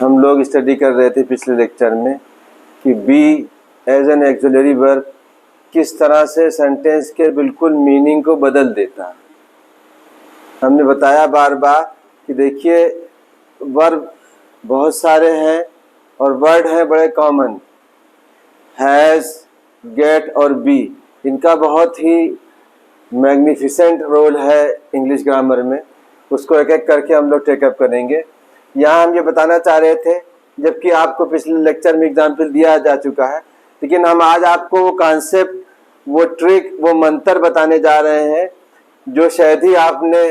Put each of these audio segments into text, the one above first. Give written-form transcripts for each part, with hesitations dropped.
हम लोग स्टडी कर रहे थे पिछले लेक्चर में कि be as an auxiliary verb किस तरह से सेंटेंस के बिल्कुल मीनिंग को बदल देता है। हमने बताया बार बार कि देखिए वर्ब बहुत सारे हैं और वर्ड हैं बड़े कॉमन, हैज़, गेट और बी। इनका बहुत ही मैग्निफिसेंट रोल है इंग्लिश ग्रामर में, उसको एक एक करके हम लोग टेकअप करेंगे। यहाँ हम ये बताना चाह रहे थे, जबकि आपको पिछले लेक्चर में एग्जाम्पल दिया जा चुका है, लेकिन हम आज आपको वो कॉन्सेप्ट, वो ट्रिक, वो मंत्र बताने जा रहे हैं जो शायद ही आपने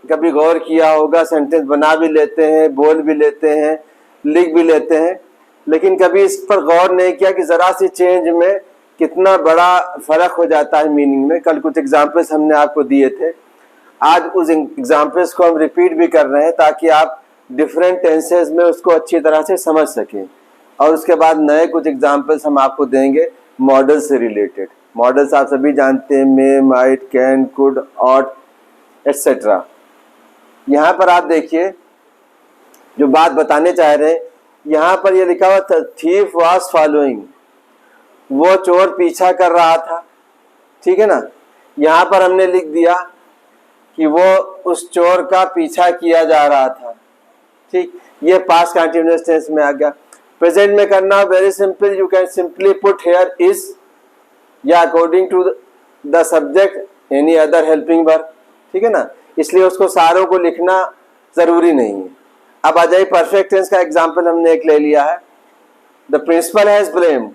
कभी गौर किया होगा। सेंटेंस बना भी लेते हैं, बोल भी लेते हैं, लिख भी लेते हैं, लेकिन कभी इस पर गौर नहीं किया कि ज़रा सी चेंज में कितना बड़ा फ़र्क हो जाता है मीनिंग में। कल कुछ एग्जाम्पल्स हमने आपको दिए थे, आज उस एग्जाम्पल्स को हम रिपीट भी कर रहे हैं ताकि आप डिफरेंट टेंसेस में उसको अच्छी तरह से समझ सकें। और उसके बाद नए कुछ एग्जाम्पल्स हम आपको देंगे मॉडल से रिलेटेड। मॉडल्स आप सभी जानते हैं, may, might, can, could, ought et cetera. यहाँ पर आप देखिए जो बात बताने चाह रहे हैं, यहाँ पर ये लिखा हुआ था थीफ वाज फॉलोइंग, वो चोर पीछा कर रहा था, ठीक है ना। यहाँ पर हमने लिख दिया कि वो उस चोर का पीछा किया जा रहा था, ठीक। ये पास्ट कंटिन्यूअस टेंस में आ गया। प्रेजेंट में करना very simple, you can simply put here is या according to the subject any other helping verb, ठीक है ना। इसलिए उसको सारों को लिखना जरूरी नहीं है। अब आ जाइए परफेक्ट टेंस का एग्जाम्पल हमने एक ले लिया है। द प्रिंसिपल हैज ब्लेम्ड,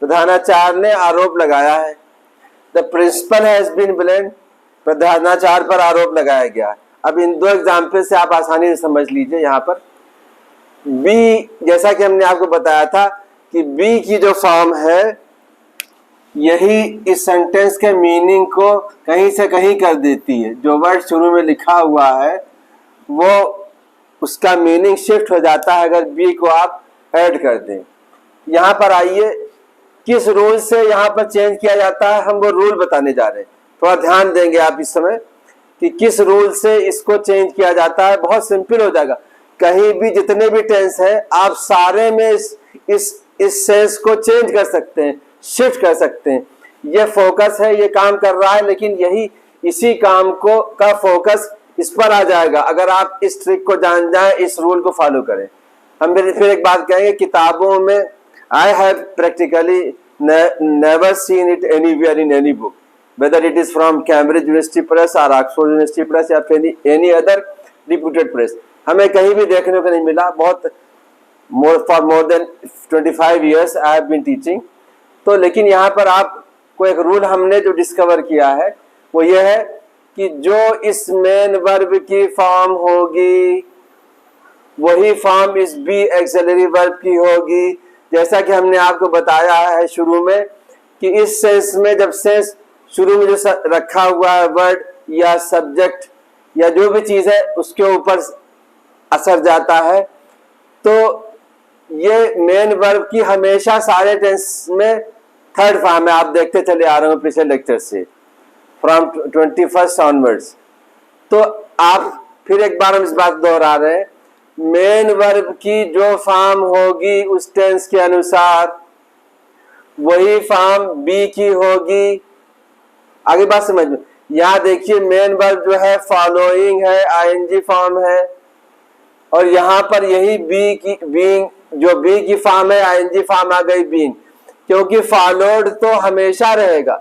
प्रधानाचार्य ने आरोप लगाया है। The principal has been blamed, प्रधानाचार्य पर आरोप लगाया गया। अब इन दो एग्जाम्पल से आप आसानी से समझ लीजिए। यहाँ पर बी, जैसा कि हमने आपको बताया था कि बी की जो फॉर्म है यही इस सेंटेंस के मीनिंग को कहीं से कहीं कर देती है। जो वर्ड शुरू में लिखा हुआ है वो उसका मीनिंग शिफ्ट हो जाता है अगर बी को आप ऐड कर दें। यहाँ पर आइए, किस रूल से यहाँ पर चेंज किया जाता है, हम वो रूल बताने जा रहे हैं। थोड़ा ध्यान देंगे आप इस समय कि किस रूल से इसको चेंज किया जाता है। बहुत सिंपल हो जाएगा। कहीं भी जितने भी टेंस हैं आप सारे में इस सेंस को चेंज कर सकते हैं, शिफ्ट कर सकते हैं। ये फोकस है, ये काम कर रहा है, लेकिन यही इसी काम को का फोकस इस पर आ जाएगा अगर आप इस ट्रिक को जान जाएं, इस रूल को फॉलो करें। हम फिर एक बात कहेंगे, किताबों में I have practically never seen it anywhere in any book, whether it is from Cambridge University Press or Oxford University Press या any other reputed press, हमें कहीं भी देखने को नहीं मिला। बहुत for more than 25 years I have been teaching। तो लेकिन यहाँ पर आपको एक रूल हमने जो डिस्कवर किया है वो ये है कि जो इस मेन वर्ब की फॉर्म होगी वही फॉर्म इस बी एक्सिलरी वर्ब की होगी। जैसा कि हमने आपको बताया है शुरू में कि इस सेंस में जब सेंस शुरू में जो रखा हुआ है वर्ड या सब्जेक्ट या जो भी चीज है उसके ऊपर असर जाता है, तो ये मेन वर्ब की हमेशा सारे टेंस में थर्ड फॉर्म है। आप देखते चले आ रहे हो पिछले लेक्चर से, फ्रॉम 21st ऑनवर्ड्स। तो आप फिर एक बार हम इस बात दोहरा रहे हैं, मेन वर्ब की जो फॉर्म होगी उस टेंस के अनुसार वही फॉर्म बी की होगी। आगे बात समझ में। यहाँ देखिए मेन वर्ब जो है फॉलोइंग है, आईएनजी फॉर्म है, और यहाँ पर यही बी की बीइंग, जो बी की फॉर्म है आईएनजी फॉर्म आ गई बीइंग, क्योंकि फॉलोड तो हमेशा रहेगा,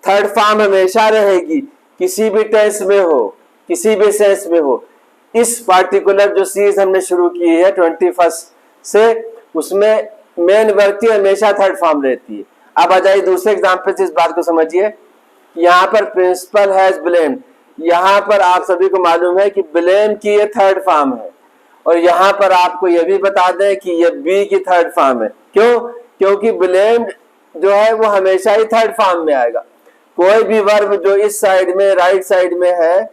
थर्ड फॉर्म हमेशा रहेगी, किसी भी टेंस में हो, किसी भी सेंस में हो। इस पार्टिकुलर जो सीरीज हमने शुरू की है 21st से, उसमें मेन वर्ब की हमेशा थर्ड फॉर्म रहती है। अब आ जाइए दूसरे एग्जाम्पल से इस बात को समझिए। यहाँ पर प्रिंसिपल हैज ब्लेम्ड, यहाँ पर आप सभी को मालूम है कि ब्लेम की ये थर्ड फॉर्म है, और यहाँ पर आपको ये भी बता दें कि ये बी की थर्ड फॉर्म है। क्यों? क्योंकि ब्लेम्ड जो है वो हमेशा ही थर्ड फॉर्म में आएगा। कोई भी वर्ब जो इस साइड में, राइट साइड में है,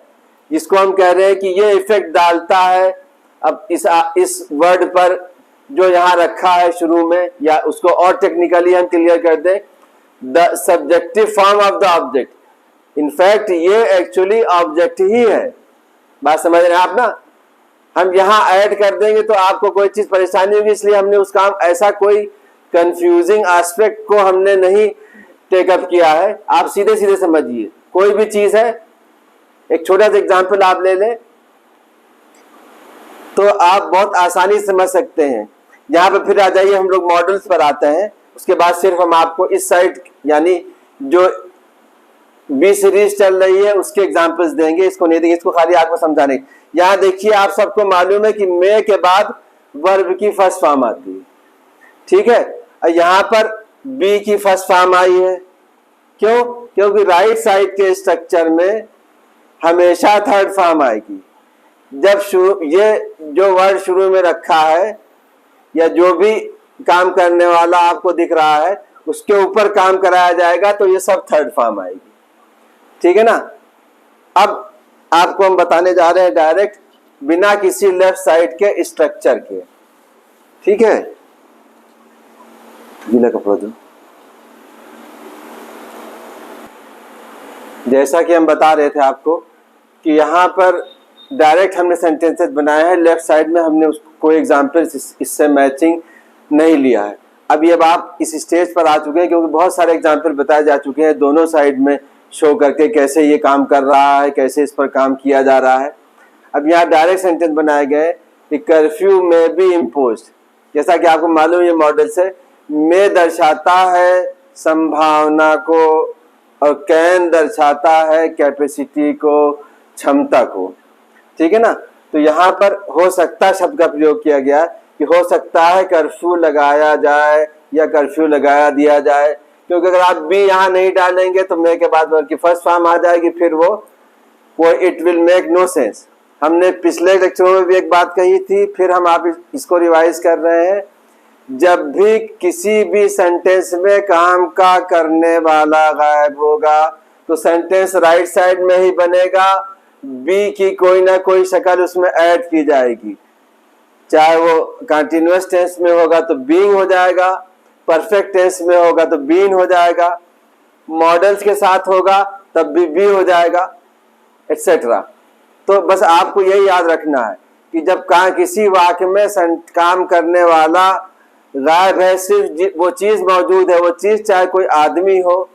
जिसको हम कह रहे हैं कि ये इफेक्ट डालता है अब इस वर्ड पर जो यहाँ रखा है शुरू में, या उसको और टेक्निकली हम क्लियर कर दें, the subjective form of the object. In fact ये एक्चुअली ऑब्जेक्ट ही है। बात समझ रहे हैं आप ना? हम यहाँ ऐड कर देंगे तो आपको कोई चीज परेशानी होगी, इसलिए हमने उस काम ऐसा कोई कंफ्यूजिंग एस्पेक्ट को हमने नहीं टेकअप किया है। आप सीधे सीधे समझिए, कोई भी चीज है, एक छोटा सा एग्जांपल आप ले लें तो आप बहुत आसानी से समझ सकते हैं। यहाँ पे फिर आ जाइए, हम लोग मॉडल्स पर आते हैं। उसके बाद सिर्फ हम आपको इस साइड यानी जो बी सीरीज चल रही है उसके एग्जांपल्स देंगे, इसको नहीं देंगे, इसको खाली आपको समझाने। यहाँ देखिए, आप सबको मालूम है कि मे के बाद वर्ब की फर्स्ट फॉर्म आती है, ठीक है। यहाँ पर बी की फर्स्ट फॉर्म आई है, क्यों? क्योंकि राइट साइड के स्ट्रक्चर में हमेशा थर्ड फॉर्म आएगी। जब ये जो वर्ड शुरू में रखा है या जो भी काम करने वाला आपको दिख रहा है उसके ऊपर काम कराया जाएगा तो ये सब थर्ड फॉर्म आएगी, ठीक है ना। अब आपको हम बताने जा रहे हैं डायरेक्ट, बिना किसी लेफ्ट साइड के स्ट्रक्चर के, ठीक है। गीला कपड़ा दो। जैसा कि हम बता रहे थे आपको कि यहाँ पर डायरेक्ट हमने सेंटेंसेस बनाए हैं, लेफ्ट साइड में हमने कोई एग्जाम्पल इससे मैचिंग नहीं लिया है। अब आप इस स्टेज पर आ चुके हैं क्योंकि बहुत सारे एग्जाम्पल बताए जा चुके हैं दोनों साइड में शो करके कैसे ये काम कर रहा है, कैसे इस पर काम किया जा रहा है। अब यहाँ डायरेक्ट सेंटेंस बनाए गए कि कर्फ्यू में बी इम्पोज्ड। जैसा कि आपको मालूम ये मॉडल से में दर्शाता है संभावना को और कैन दर्शाता है कैपेसिटी को, क्षमता को, ठीक है ना। तो यहाँ पर हो सकता शब्द का प्रयोग किया गया कि हो सकता है कर्फ्यू लगाया जाए या कर्फ्यू लगाया दिया जाए, क्योंकि अगर आप बी यहाँ नहीं डालेंगे तो मे के बाद वर्ब की फर्स्ट फॉर्म आ जाएगी, फिर वो it will make no sense. हमने पिछले लेक्चरों में भी एक बात कही थी, फिर हम आप इसको रिवाइज कर रहे हैं। जब भी किसी भी सेंटेंस में काम का करने वाला गायब होगा तो सेंटेंस राइट साइड में ही बनेगा, बी की कोई ना कोई शक्ल उसमें ऐड की जाएगी। चाहे वो कंटिन्यूअस टेंस में होगा तो बीइंग हो जाएगा, परफेक्ट टेंस में होगा तो बीन हो जाएगा, मॉडल्स के साथ होगा तब भी हो जाएगा, एटसेट्रा। तो बस आपको यही याद रखना है कि जब किसी वाक्य में काम करने वाला गायब है, सिर्फ वो चीज मौजूद है, वो चीज चाहे कोई आदमी हो,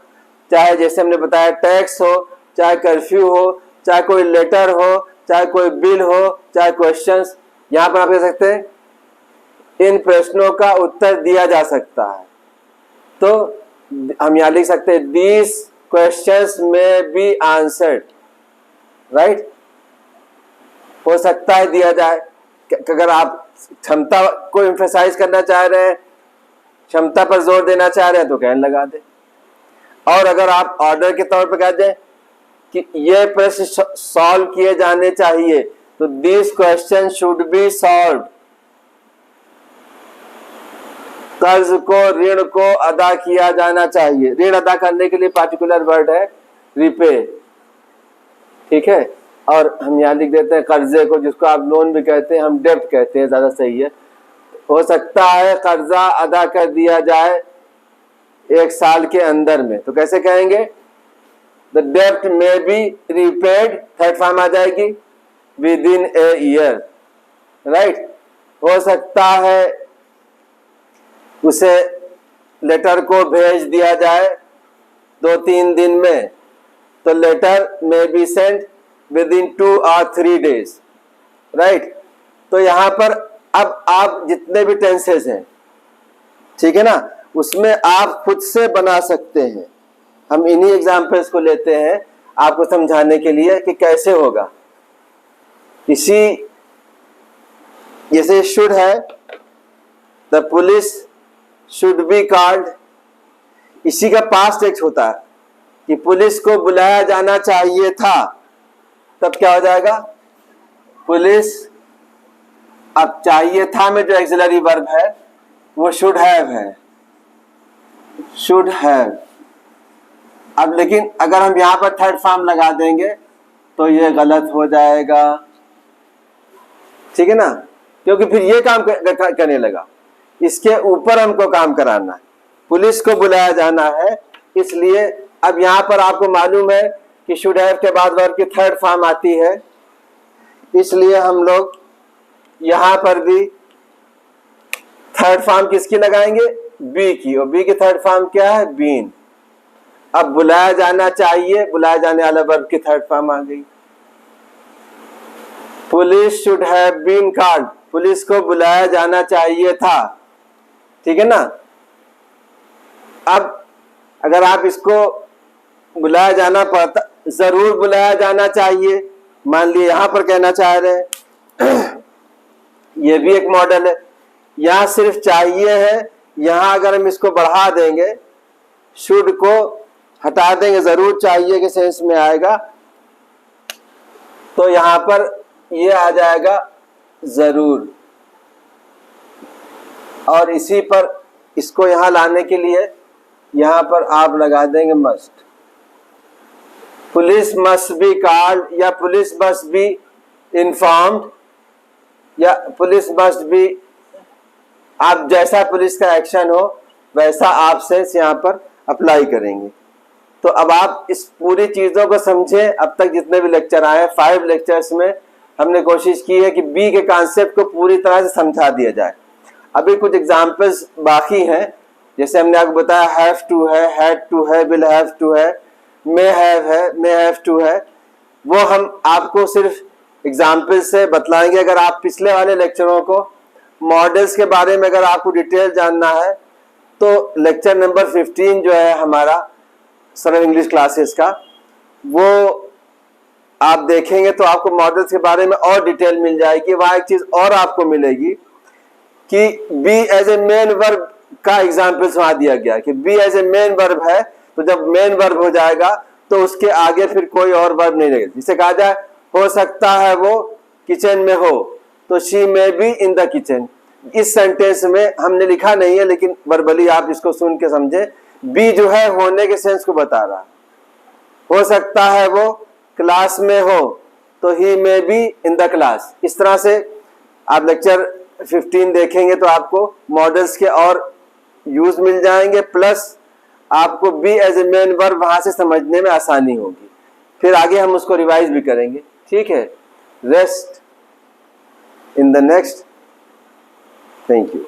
चाहे जैसे हमने बताया टैक्स हो, चाहे कर्फ्यू हो, चाहे कोई लेटर हो, चाहे कोई बिल हो, चाहे क्वेश्चंस। यहाँ पर आप कह सकते हैं इन प्रश्नों का उत्तर दिया जा सकता है, तो हम यहाँ लिख सकते हैं दीज क्वेश्चंस में बी आंसर्ड, राइट। हो सकता है दिया जाए। अगर आप क्षमता को एम्फेसाइज करना चाह रहे हैं, क्षमता पर जोर देना चाह रहे हैं तो कैन लगा दे। और अगर आप ऑर्डर के तौर पर कह दें कि ये प्रश्न सॉल्व किए जाने चाहिए तो this question should be solve. कर्ज को, ऋण को अदा किया जाना चाहिए। ऋण अदा करने के लिए पार्टिकुलर वर्ड है रिपे, ठीक है। और हम यहाँ लिख देते हैं कर्जे को, जिसको आप लोन भी कहते हैं, हम डेब्ट कहते हैं, ज्यादा सही है। हो सकता है कर्जा अदा कर दिया जाए 1 साल के अंदर में, तो कैसे कहेंगे? द डेब्ट may be repaid, third form आ जाएगी, within a year, right. हो सकता है उसे लेटर को भेज दिया जाए 2-3 दिन में, तो letter may be sent within 2 or 3 days, right. तो यहां पर अब आप जितने भी टेंसेस हैं, ठीक है ना, उसमें आप खुद से बना सकते हैं। हम इन्हीं एग्जाम्पल्स को लेते हैं आपको समझाने के लिए कि कैसे होगा। इसी जैसे शुड है, the police should be called, इसी का पास्ट टेंस होता है कि पुलिस को बुलाया जाना चाहिए था, तब क्या हो जाएगा? पुलिस। अब चाहिए था में जो एक्सिलरी वर्ब है वो शुड हैव है, शुड हैव। अब लेकिन अगर हम यहां पर थर्ड फॉर्म लगा देंगे तो ये गलत हो जाएगा, ठीक है ना, क्योंकि फिर ये काम करने लगा। इसके ऊपर हमको काम कराना है, पुलिस को बुलाया जाना है, इसलिए अब यहां पर आपको मालूम है कि शुड हैव के बाद वर्ब की थर्ड फॉर्म आती है, इसलिए हम लोग यहां पर भी थर्ड फॉर्म किसकी लगाएंगे, बी की, और बी की थर्ड फॉर्म क्या है, बीन। अब बुलाया जाना चाहिए, बुलाया जाने वाला वर्ब की थर्ड फॉर्म आ गई। Police should have been called, police को बुलाया जाना चाहिए था, ठीक है ना। अब अगर आप इसको बुलाया जाना पड़ता, जरूर बुलाया जाना चाहिए, मान लिए यहां पर कहना चाह रहे हैं, ये भी एक मॉडल है। यहां सिर्फ चाहिए है, यहां अगर हम इसको बढ़ा देंगे, शुड को हटा देंगे, जरूर चाहिए के सेंस में आएगा, तो यहां पर ये आ जाएगा जरूर। और इसी पर इसको यहां लाने के लिए यहां पर आप लगा देंगे must. Police must be called, या पुलिस मस्ट बी इन्फॉर्म्ड, या पुलिस मस्ट बी, आप जैसा पुलिस का एक्शन हो वैसा आप सेंस यहां पर अप्लाई करेंगे। तो अब आप इस पूरी चीजों को समझें। अब तक जितने भी लेक्चर आए, 5 लेक्चर्स में हमने कोशिश की है कि बी के कॉन्सेप्ट को पूरी तरह से समझा दिया जाए। अभी कुछ एग्जाम्पल्स बाकी हैं, जैसे हमने आपको बताया हैव टू है, हैड टू है, विल हैव टू है, मे हैव है, मे हैव टू है, वो हम आपको सिर्फ एग्जाम्पल से बतलाएंगे। अगर आप पिछले वाले लेक्चरों को, मॉडल्स के बारे में अगर आपको डिटेल जानना है, तो लेक्चर नंबर 15 जो है हमारा सरल इंग्लिश क्लासेस का, वो आप देखेंगे तो आपको मॉडल्स के बारे में और डिटेल मिल जाएगी। वहां एक चीज और आपको मिलेगी कि be as a main verb का एग्जाम्पल्स वहां दिया गया कि be as a main verb है, तो जब मेन वर्ब हो जाएगा तो उसके आगे फिर कोई और वर्ब नहीं लगेगा। जिसे कहा जाए हो सकता है वो किचन में हो, तो she may be in the kitchen. इस सेंटेंस में हमने लिखा नहीं है, लेकिन वर्बली आप इसको सुन के समझे, बी जो है होने के सेंस को बता रहा। हो सकता है वो क्लास में हो, तो he may be in the class. इस तरह से आप लेक्चर 15 देखेंगे तो आपको मॉडल्स के और यूज मिल जाएंगे, प्लस आपको be as a main verb वहां से समझने में आसानी होगी। फिर आगे हम उसको रिवाइज भी करेंगे, ठीक है। Rest in the next. Thank you.